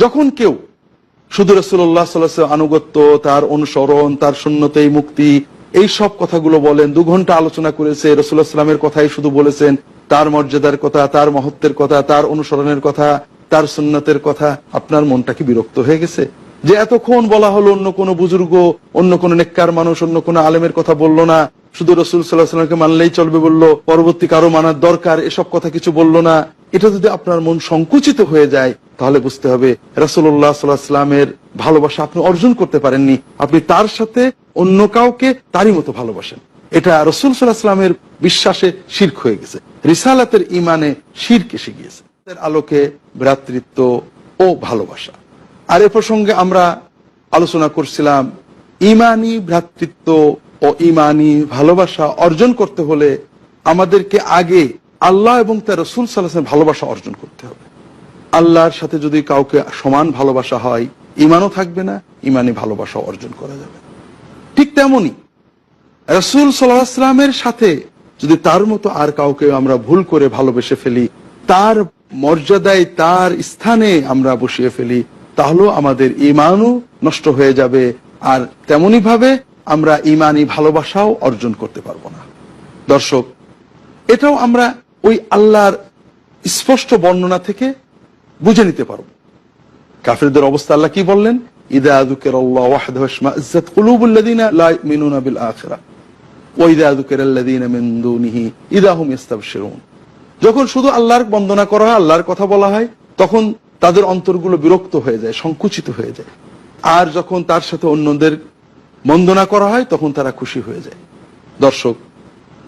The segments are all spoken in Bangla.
যখন কেউ শুধু রাসূলুল্লাহ সাল্লাল্লাহু আলাইহি ওয়াসাল্লাম আনুগত্য, তার অনুসরণ, তার সুন্নতেই মুক্তি, এই সব কথাগুলো বলেন, 2 ঘন্টা আলোচনা করেছে, রাসূলুল্লাহ সাল্লাল্লাহু আলাইহি ওয়াসাল্লামের কথাই শুধু বলেছেন, তার মর্যাদার কথা, তার মহত্বের কথা, তার অনুসরণের কথা, তার সুন্নতের কথা, আপনার মনটা কি বিরক্ত হয়ে গেছে? যে এতক্ষণ বলা হলো অন্য কোনো বুজুর্গ, অন্য কোনো নেককার মানুষ, অন্য কোনো আলেমের কথা বললো না, শুধু রাসূল সাল্লাল্লাহু আলাইহি ওয়াসাল্লামকে মানলেই চলবে বললো, পরবর্তী কারো মানার দরকার, এসব কথা কিছু বললো না। এটা যদি আপনার মন সংকুচিত হয়ে যায়, তাহলে বুঝতে হবে রাসূলুল্লাহ সাল্লাল্লাহু আলাইহি ওয়াসাল্লামের ভালোবাসা আপনি অর্জন করতে পারেননি। আপনি তার সাথে অন্য কাউকে তারই মতো ভালোবাসেন। এটা রাসূল সাল্লাল্লাহু আলাইহি ওয়াসাল্লামের বিশ্বাসে শিরক হয়ে গেছে, রিসালাতের ঈমানে শিরক এসে গিয়েছে। এর আলোকে ভ্রাতৃত্ব ও ভালোবাসা, আর এ প্রসঙ্গে আমরা আলোচনা করছিলাম ঈমানি ভ্রাতৃত্ব ও ঈমানি ভালোবাসা অর্জন করতে হলে আমাদেরকে আগে আল্লাহ এবং তার রাসূল সাল্লাল্লাহু আলাইহি ওয়াসাল্লামের ভালোবাসা অর্জন করতে হবে। আল্লাহর সাথে যদি কাউকে সমান ভালোবাসা হয়, ঈমানও থাকবে না, ঈমানি ভালোবাসা অর্জন করা যাবে। ঠিক তেমনি রাসূল সাল্লাল্লাহু আলাইহি ওয়াসাল্লামের সাথে যদি তার মতো আর কাউকে আমরা ভুল করে ভালোবেসে ফেলি, তার মর্যাদায়, তার স্থানে আমরা বসিয়ে ফেলি, তাহলেও আমাদের ঈমানও নষ্ট হয়ে যাবে, আর তেমনি ভাবে আমরা ঈমানি ভালোবাসাও অর্জন করতে পারবো না। দর্শক, এটাও আমরা ওই আল্লাহর স্পষ্ট বর্ণনা থেকে বুঝে নিতে পারবো। কাফিরদের অবস্থা আল্লাহ কি বললেন? ইযা যুকিরাল্লাহু ওয়াহদাহু ইশমাআযাত কুলুবুল্লাযীনা লা ইউমিনুনা বিল আখিরাহ ওয়া ইযা যুকিরাল্লাযীনা মিন দুনিহি ইযা হুম ইস্তাবশিরুন। যখন শুধু আল্লাহর বন্দনা করা হয়, আল্লাহর কথা বলা হয়, তখন তাদের অন্তরগুলো বিরক্ত হয়ে যায়, সংকুচিত হয়ে যায়। আর যখন তার সাথে অন্যদের বন্দনা করা হয়, তখন তারা খুশি হয়ে যায়। দর্শক,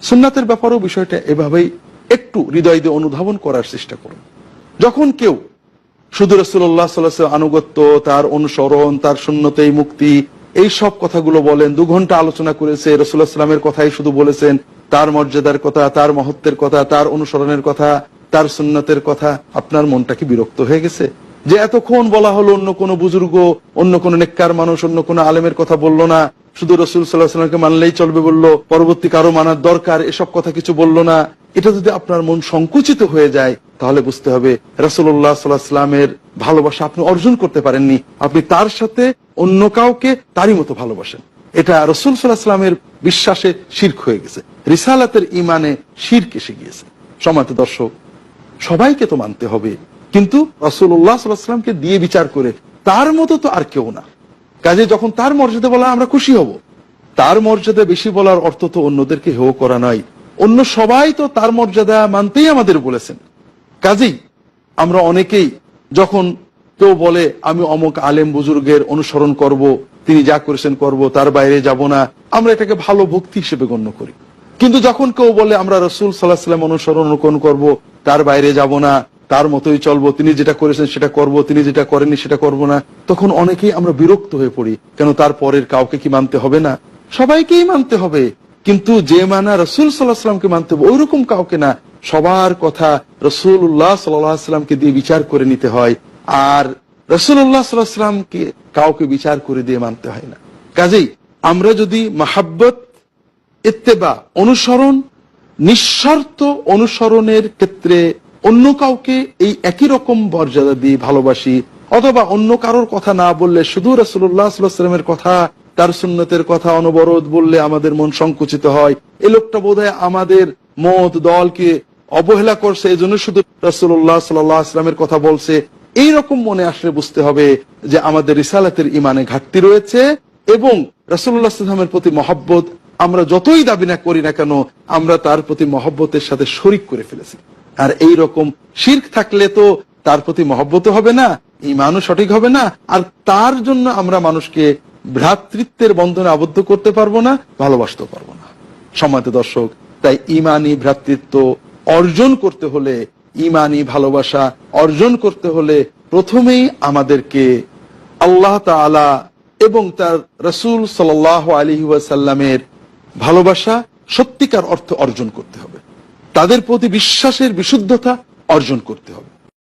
সুন্নাতের ব্যাপারেও বিষয়টা এভাবেই একটু হৃদয় দিয়ে অনুধাবন করার চেষ্টা করুন। যখন কেউ শুধু রাসূলুল্লাহ সাল্লাল্লাহু আলাইহি ওয়াসাল্লাম আনুগত্য, তার অনুসরণ, তার সুন্নতেই মুক্তি, এই সব কথাগুলো বলেন, 2 ঘন্টা আলোচনা করেছে, রাসূলুল্লাহ সাল্লাল্লাহু আলাইহি ওয়াসাল্লামের কথাই শুধু বলেছেন, তার মর্যাদার কথা, তার মহত্বের কথা, তার অনুসরণের কথা, তার সুন্নতের কথা, আপনার মনটা কি বিরক্ত হয়ে গেছে? যে এতক্ষণ বলা হলো অন্য কোনো বুজুর্গ, অন্য কোনো নেককার মানুষ, অন্য কোনো আলেমের কথা বললো না, শুধু রাসূল সাল্লাল্লাহু আলাইহি ওয়াসাল্লামকে মানলেই চলবে বললো, পরবর্তী কারো মানার দরকার, এসব কথা কিছু বললো না। এটা যদি আপনার মন সংকুচিত হয়ে যায়, তাহলে বুঝতে হবে রাসূলুল্লাহ সাল্লাল্লাহু আলাইহি ওয়াসাল্লামের ভালোবাসা আপনি অর্জন করতে পারেননি। আপনি তার সাথে অন্য কাউকে তারই মতো ভালোবাসেন। এটা রাসূল সাল্লাল্লাহু আলাইহি ওয়াসাল্লামের বিশ্বাসে শিরক হয়ে গেছে, রিসালাতের ঈমানে শিরক এসে গিয়েছে। সম্মানিত দর্শক, সবাইকে তো মানতে হবে, কিন্তু রাসূলুল্লাহ সাল্লাল্লাহু আলাইহি ওয়াসাল্লামকে দিয়ে বিচার করে তার মতো তো আর কেউ না। কাজে যখন তার মর্যাদা বলা আমরা খুশি হব। তার মর্যাদা বেশি বলার অর্থ তো অন্যদেরকে হেয় করা নয়। অন্য সবাই তো তার মর্যাদা মানতেই আমাদের বলেছেন। কাজেই আমরা অনেকেই যখন কেউ বলে আমি অমুক আলেম বুজুর্গের অনুসরণ করব, তিনি যা করেছেন করব, তার বাইরে যাব না, আমরা এটাকে ভালো ভক্তি হিসেবে গণ্য করি। কিন্তু যখন কেউ বলে আমরা রাসূল সাল্লাল্লাহু আলাইহি ওয়াসাল্লাম অনুসরণ করব, তার বাইরে যাব না, তার মতোই চলবো, তিনি যেটা করেছেন সেটা করব, তিনি যেটা করেননি সেটা করব না, তখন অনেকেই আমরা বিরক্ত হয়ে পড়ি। কেন তার পরের কাউকে কি মানতে হবে না? সবাইকেই মানতে হবে, কিন্তু যে মানা রাসূল সাল্লাল্লাহু আলাইহি ওয়াসাল্লামকে মানতে হবে ওইরকম কাউকে না। সবার কথা রাসূলুল্লাহ সাল্লাল্লাহু আলাইহি ওয়াসাল্লামকে দিয়ে বিচার করে নিতে হয়, আর রাসূলুল্লাহ সাল্লাল্লাহু আলাইহি ওয়াসাল্লামকে কাউকে বিচার করে দিয়ে মানতে হয় না। কাজেই আমরা যদি মাহাব্বত, ইত্তেবা, অনুসরণ, নিঃস্বার্থ অনুসরণের ক্ষেত্রে অন্য কাউকে এই একই রকম মর্যাদা দিয়ে ভালোবাসি, অথবা অন্য কারোর কথা না বললে শুধু রাসূলুল্লাহ সাল্লাল্লাহু আলাইহি ওয়াসাল্লামের কথা, তার সুন্নতের কথা অনবরত বললে আমাদের মন সংকুচিত হয়, এই লোকটা বোধহয় আমাদের মত দলকে অবহেলা করছে, এই জন্য শুধু রাসূলুল্লাহ সাল্লাল্লাহু আলাইহি ওয়াসাল্লামের কথা বলছে, এইরকম মনে আসলে বুঝতে হবে যে আমাদের রিসালাতের ঈমানে ঘাটতি রয়েছে, এবং রাসূলুল্লাহ সাল্লাল্লাহু আলাইহি ওয়াসাল্লামের প্রতি মহব্বত আমরা যতই দাবি না করি না কেন, আমরা তার প্রতি মহব্বতের সাথে শরিক করে ফেলেছি। আর এই রকম শিরক থাকলে তো তার প্রতি মহব্বত হবে না, ঈমানও সঠিক হবে না, আর তার জন্য আমরা মানুষকে ভ্রাতৃত্বের বন্ধনে আবদ্ধ করতে পারবো না, ভালোবাসতে পারবো না। সম্মানিত দর্শক, তাই ঈমানি ভ্রাতৃত্ব অর্জন করতে হলে, ঈমানি ভালোবাসা অর্জন করতে হলে প্রথমেই আমাদেরকে আল্লাহ তাআলা এবং তার রাসূল সাল্লাল্লাহু আলাইহি ওয়াসাল্লামের ভালোবাসা সত্যিকার অর্থে অর্জন করতে হবে, তাদের প্রতি বিশ্বাসের বিশুদ্ধতা অর্জন করতে হবে।